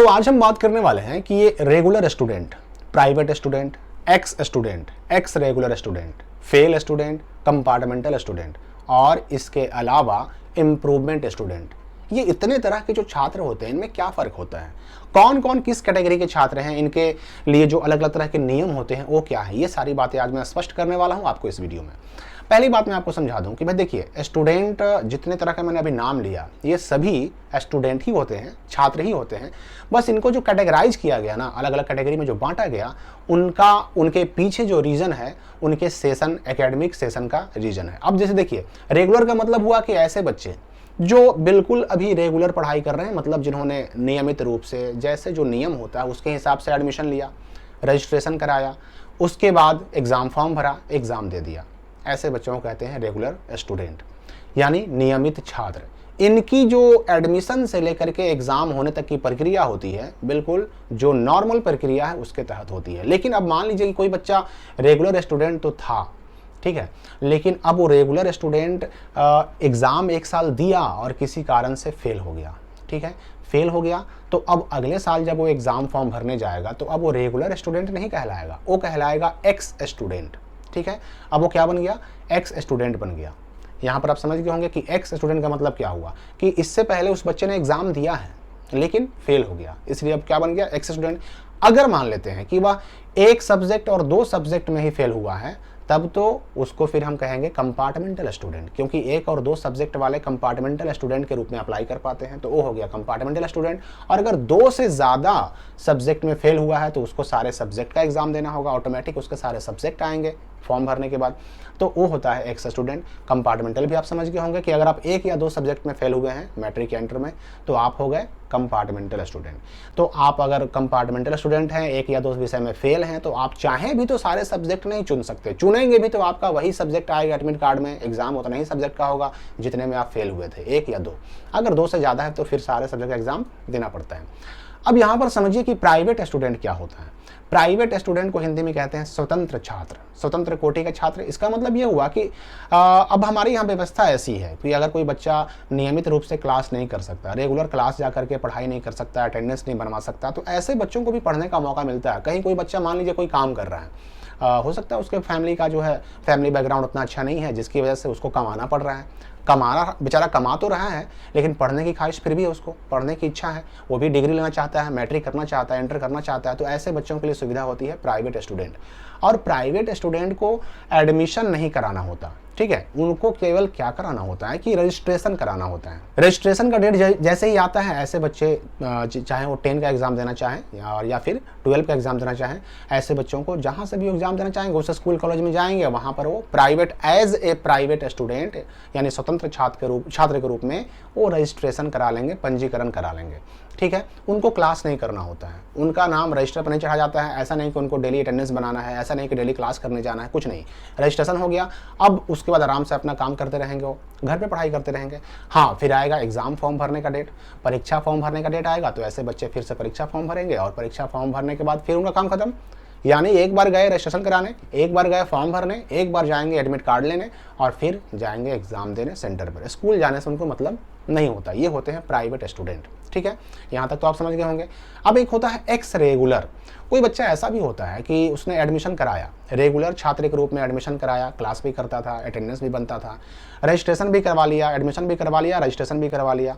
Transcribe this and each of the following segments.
तो आज हम बात करने वाले हैं कि ये regular student, private student, x regular student, fail student, compartmental student और इसके अलावा इम्प्रूवमेंट स्टूडेंट, ये इतने तरह के जो छात्र होते हैं इनमें क्या फ़र्क होता है, कौन कौन किस कैटेगरी के छात्र हैं, इनके लिए जो अलग अलग तरह के नियम होते हैं वो क्या है, ये सारी बातें आज मैं स्पष्ट करने वाला हूं आपको इस वीडियो में। पहली बात मैं आपको समझा दूं कि भाई देखिए, स्टूडेंट जितने तरह का मैंने अभी नाम लिया ये सभी स्टूडेंट ही होते हैं, छात्र ही होते हैं। बस इनको जो कैटेगराइज किया गया ना, अलग अलग कैटेगरी में जो बांटा गया, उनके पीछे जो रीजन है उनके सेशन, एकेडमिक सेशन का रीजन है। अब जैसे देखिए, रेगुलर का मतलब हुआ कि ऐसे बच्चे जो बिल्कुल अभी रेगुलर पढ़ाई कर रहे हैं, मतलब जिन्होंने नियमित रूप से जैसे जो नियम होता है उसके हिसाब से एडमिशन लिया, रजिस्ट्रेशन कराया, उसके बाद एग्ज़ाम फॉर्म भरा, एग्ज़ाम दे दिया, ऐसे बच्चों को कहते हैं रेगुलर स्टूडेंट यानी नियमित छात्र। इनकी जो एडमिशन से लेकर के एग्ज़ाम होने तक की प्रक्रिया होती है बिल्कुल जो नॉर्मल प्रक्रिया है उसके तहत होती है। लेकिन अब मान लीजिए कि कोई बच्चा रेगुलर स्टूडेंट तो था, ठीक है, लेकिन अब वो रेगुलर स्टूडेंट एग्ज़ाम एक साल दिया और किसी कारण से फेल हो गया, ठीक है, फेल हो गया, तो अब अगले साल जब वो एग्ज़ाम फॉर्म भरने जाएगा तो अब वो रेगुलर स्टूडेंट नहीं कहलाएगा, वो कहलाएगा एक्स स्टूडेंट, ठीक है। अब वो क्या बन गया, एक्स स्टूडेंट बन गया। यहाँ पर आप समझ गए होंगे कि एक्स स्टूडेंट का मतलब क्या हुआ कि इससे पहले उस बच्चे ने एग्ज़ाम दिया है लेकिन फेल हो गया, इसलिए अब क्या बन गया, एक्स स्टूडेंट। अगर मान लेते हैं कि वह एक सब्जेक्ट और 2 सब्जेक्ट में ही फेल हुआ है तब तो उसको फिर हम कहेंगे कंपार्टमेंटल स्टूडेंट, क्योंकि 1 और 2 सब्जेक्ट वाले कंपार्टमेंटल स्टूडेंट के रूप में अप्लाई कर पाते हैं, तो वो हो गया कंपार्टमेंटल स्टूडेंट। और अगर 2 से ज़्यादा सब्जेक्ट में फेल हुआ है तो उसको सारे सब्जेक्ट का एग्जाम देना होगा, ऑटोमेटिक उसके सारे सब्जेक्ट आएंगे फॉर्म भरने के बाद, तो वो होता है एक्स स्टूडेंट। कंपार्टमेंटल भी आप समझ गए होंगे कि अगर आप 1 या 2 सब्जेक्ट में फेल हुए हैं मैट्रिक या इंटर में तो आप हो गए कंपार्टमेंटल स्टूडेंट। तो आप अगर कंपार्टमेंटल स्टूडेंट हैं, 1 या 2 विषय में फेल हैं, तो आप चाहें भी तो सारे सब्जेक्ट नहीं चुन सकते, चुनेंगे भी तो आपका वही सब्जेक्ट आएगा एडमिट कार्ड में, एग्जाम उतना ही सब्जेक्ट का होगा जितने में आप फेल हुए थे, 1 या 2। अगर 2 से ज़्यादा है तो फिर सारे सब्जेक्ट का एग्जाम देना पड़ता है। अब यहाँ पर समझिए कि प्राइवेट स्टूडेंट क्या होता है। प्राइवेट स्टूडेंट को हिंदी में कहते हैं स्वतंत्र छात्र, स्वतंत्र कोटि के छात्र। इसका मतलब ये हुआ कि अब हमारे यहाँ व्यवस्था ऐसी है कि अगर कोई बच्चा नियमित रूप से क्लास नहीं कर सकता, रेगुलर क्लास जा करके पढ़ाई नहीं कर सकता, अटेंडेंस नहीं बनवा सकता, तो ऐसे बच्चों को भी पढ़ने का मौका मिलता है। कहीं कोई बच्चा मान लीजिए कोई काम कर रहा है, हो सकता है उसके फैमिली का जो है फैमिली बैकग्राउंड उतना अच्छा नहीं है जिसकी वजह से उसको कमाना पड़ रहा है, बेचारा कमा तो रहा है लेकिन पढ़ने की ख्वाहिश फिर भी है, उसको पढ़ने की इच्छा है, वो भी डिग्री लेना चाहता है, मैट्रिक करना चाहता है, इंटर करना चाहता है, तो ऐसे बच्चों के लिए सुविधा होती है प्राइवेट स्टूडेंट। और प्राइवेट स्टूडेंट को एडमिशन नहीं कराना होता, ठीक है, उनको केवल क्या कराना होता है कि रजिस्ट्रेशन कराना होता है। रजिस्ट्रेशन का डेट जैसे ही आता है ऐसे बच्चे चाहे वो 10 का एग्जाम देना चाहें या फिर 12 का एग्जाम देना चाहें, ऐसे बच्चों को जहां से भी एग्जाम देना चाहेंगे उस स्कूल कॉलेज में जाएंगे, वहां पर वो private as a private student यानी स्वतंत्र छात्र के रूप में वो रजिस्ट्रेशन करा लेंगे, पंजीकरण करा लेंगे, ठीक है। उनको क्लास नहीं करना होता है, उनका नाम रजिस्टर पर नहीं चढ़ा जाता है, ऐसा नहीं कि उनको डेली अटेंडेंस बनाना है, ऐसा नहीं कि डेली क्लास करने जाना है, कुछ नहीं, रजिस्ट्रेशन हो गया। अब उसके बाद आराम से अपना काम करते रहेंगे, वो घर पे पढ़ाई करते रहेंगे। हाँ, फिर आएगा एग्जाम फॉर्म भरने का डेट, परीक्षा फॉर्म भरने का डेट आएगा, तो ऐसे बच्चे फिर से परीक्षा फॉर्म भरेंगे और परीक्षा फॉर्म भरने के बाद फिर उनका काम खत्म। यानी एक बार गए रजिस्ट्रेशन कराने, एक बार गए फॉर्म भरने, एक बार जाएंगे एडमिट कार्ड लेने और फिर जाएंगे एग्जाम देने सेंटर पर। स्कूल जाने से उनको मतलब नहीं होता। ये होते हैं प्राइवेट स्टूडेंट, ठीक है, यहाँ तक तो आप समझ गए होंगे। अब एक होता है एक्स रेगुलर। कोई बच्चा ऐसा भी होता है कि उसने एडमिशन कराया, रेगुलर छात्र के रूप में एडमिशन कराया, क्लास भी करता था, अटेंडेंस भी बनता था, रजिस्ट्रेशन भी करवा लिया, एडमिशन भी करवा लिया, रजिस्ट्रेशन भी करवा लिया,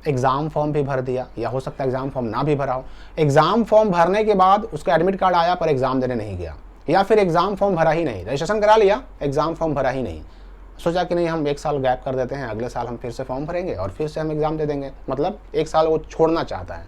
एग्जाम फॉर्म भी भर दिया, या हो सकता है एग्जाम फॉर्म ना भी भरा हो। एग्जाम फॉर्म भरने के बाद उसका एडमिट कार्ड आया पर एग्जाम देने नहीं गया, या फिर एग्जाम फॉर्म भरा ही नहीं, रजिस्ट्रेशन करा लिया, एग्जाम फॉर्म भरा ही नहीं, सोचा कि नहीं हम 1 साल गैप कर देते हैं, अगले साल हम फिर से फॉर्म भरेंगे और फिर से हम एग्जाम दे देंगे, मतलब 1 साल वो छोड़ना चाहता है।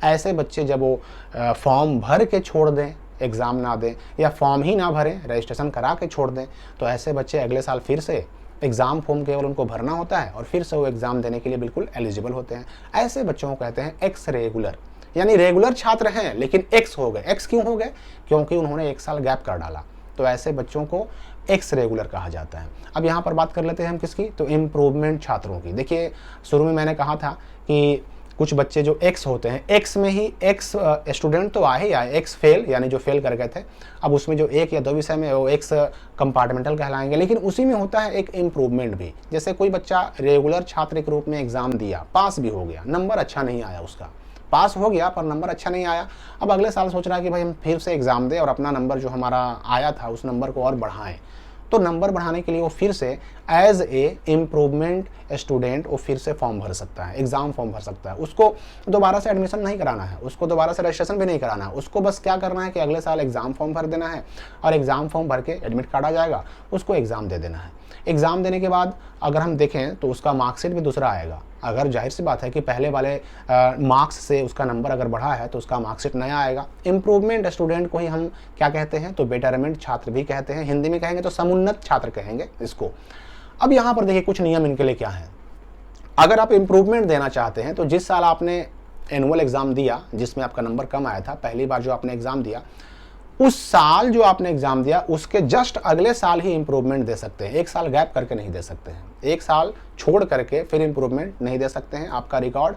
ऐसे बच्चे जब वो फॉर्म भर के छोड़ दें, एग्जाम ना दें, या फॉर्म ही ना भरें, रजिस्ट्रेशन करा के छोड़ दें, तो ऐसे बच्चे अगले साल फिर से एग्जाम फॉर्म केवल उनको भरना होता है और फिर से वो एग्जाम देने के लिए बिल्कुल एलिजिबल होते हैं। ऐसे बच्चों को कहते हैं एक्स रेगुलर, यानी रेगुलर छात्र हैं लेकिन एक्स हो गए। एक्स क्यों हो गए? क्योंकि उन्होंने 1 साल गैप कर डाला, तो ऐसे बच्चों को एक्स रेगुलर कहा जाता है। अब यहाँ पर बात कर लेते हैं हम किसकी, तो इम्प्रूवमेंट छात्रों की। देखिए शुरू में मैंने कहा था कि कुछ बच्चे जो एक्स होते हैं, एक्स में ही एक्स स्टूडेंट तो आए ही आए, एक्स फेल यानी जो फेल कर गए थे, अब उसमें जो 1 या 2 विषय में वो एक्स कंपार्टमेंटल कहलाएंगे। लेकिन उसी में होता है एक इम्प्रूवमेंट भी। जैसे कोई बच्चा रेगुलर छात्र के रूप में एग्जाम दिया, पास भी हो गया, नंबर अच्छा नहीं आया उसका, पास हो गया पर नंबर अच्छा नहीं आया। अब अगले साल सोच रहा है कि भाई हम फिर से एग्ज़ाम दें और अपना नंबर जो हमारा आया था उस नंबर को और बढ़ाएं। तो नंबर बढ़ाने के लिए वो फिर से एज ए इम्प्रूवमेंट स्टूडेंट वो फिर से फॉर्म भर सकता है, एग्ज़ाम फॉर्म भर सकता है। उसको दोबारा से एडमिशन नहीं कराना है, उसको दोबारा से रजिस्ट्रेशन भी नहीं कराना है, उसको बस क्या करना है कि अगले साल एग्ज़ाम फॉर्म भर देना है और एग्ज़ाम फॉर्म भर के एडमिट कार्ड आ जाएगा, उसको एग्ज़ाम दे देना है। एग्ज़ाम देने के बाद अगर हम देखें तो उसका मार्कशीट भी दूसरा आएगा। अगर जाहिर सी बात है कि पहले वाले मार्क्स से उसका नंबर अगर बढ़ा है तो उसका मार्कशीट नया आएगा। इम्प्रूवमेंट स्टूडेंट को ही हम क्या कहते हैं, तो बेटरमेंट छात्र भी कहते हैं, हिंदी में कहेंगे तो समुन्नत छात्र कहेंगे इसको। अब यहाँ पर देखिए कुछ नियम इनके लिए क्या है। अगर आप इम्प्रूवमेंट देना चाहते हैं तो जिस साल आपने एनुअल एग्ज़ाम दिया जिसमें आपका नंबर कम आया था, पहली बार जो आपने एग्ज़ाम दिया, उस साल जो आपने एग्जाम दिया उसके जस्ट अगले साल ही इंप्रूवमेंट दे सकते हैं। एक साल गैप करके नहीं दे सकते हैं, एक साल छोड़ करके फिर इंप्रूवमेंट नहीं दे सकते हैं। आपका रिकॉर्ड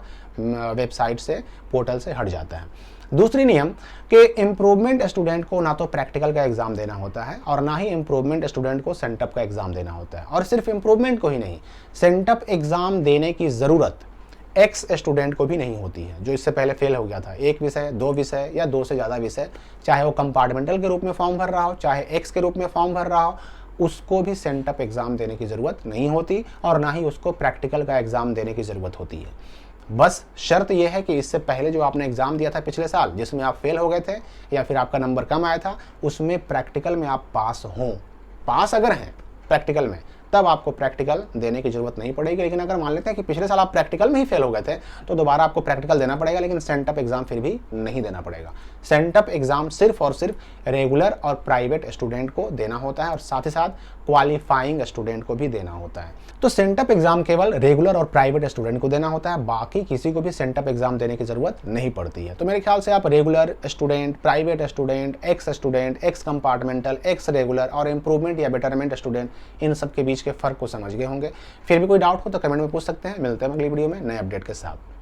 वेबसाइट से, पोर्टल से हट जाता है। दूसरी नियम कि इम्प्रूवमेंट स्टूडेंट को ना तो प्रैक्टिकल का एग्जाम देना होता है और ना ही इम्प्रूवमेंट स्टूडेंट को सेंटअप का एग्जाम देना होता है। और सिर्फ इम्प्रूवमेंट को ही नहीं, सेंटअप एग्जाम देने की ज़रूरत एक्स स्टूडेंट को भी नहीं होती है, जो इससे पहले फेल हो गया था, एक विषय, दो विषय या दो से ज़्यादा विषय, चाहे वो कंपार्टमेंटल के रूप में फॉर्म भर रहा हो, चाहे एक्स के रूप में फॉर्म भर रहा हो, उसको भी सेंटअप एग्ज़ाम देने की ज़रूरत नहीं होती और ना ही उसको प्रैक्टिकल का एग्ज़ाम देने की ज़रूरत होती है। बस शर्त यह है कि इससे पहले जो आपने एग्ज़ाम दिया था पिछले साल जिसमें आप फेल हो गए थे या फिर आपका नंबर कम आया था, उसमें प्रैक्टिकल में आप पास हों। पास अगर हैं प्रैक्टिकल में तब आपको प्रैक्टिकल देने की जरूरत नहीं पड़ेगी। लेकिन अगर मान लेते हैं कि पिछले साल आप प्रैक्टिकल में ही फेल हो गए थे तो दोबारा आपको प्रैक्टिकल देना पड़ेगा, लेकिन सेंटअप एग्जाम फिर भी नहीं देना पड़ेगा। सेंटअप एग्जाम सिर्फ और सिर्फ रेगुलर और प्राइवेट स्टूडेंट को देना होता है और साथ ही साथ क्वालिफाइंग स्टूडेंट को भी देना होता है। तो सेंटअप एग्जाम केवल रेगुलर और प्राइवेट स्टूडेंट को देना होता है, बाकी किसी को भी सेंटअप एग्जाम देने की जरूरत नहीं पड़ती है। तो मेरे ख्याल से आप regular student, private student, x compartmental, x regular और इंप्रूवमेंट या बेटरमेंट स्टूडेंट, इन सब के बीच के फर्क को समझ गए होंगे। फिर भी कोई डाउट हो तो कमेंट में पूछ सकते हैं। मिलते हैं अगली वीडियो में नए अपडेट के साथ।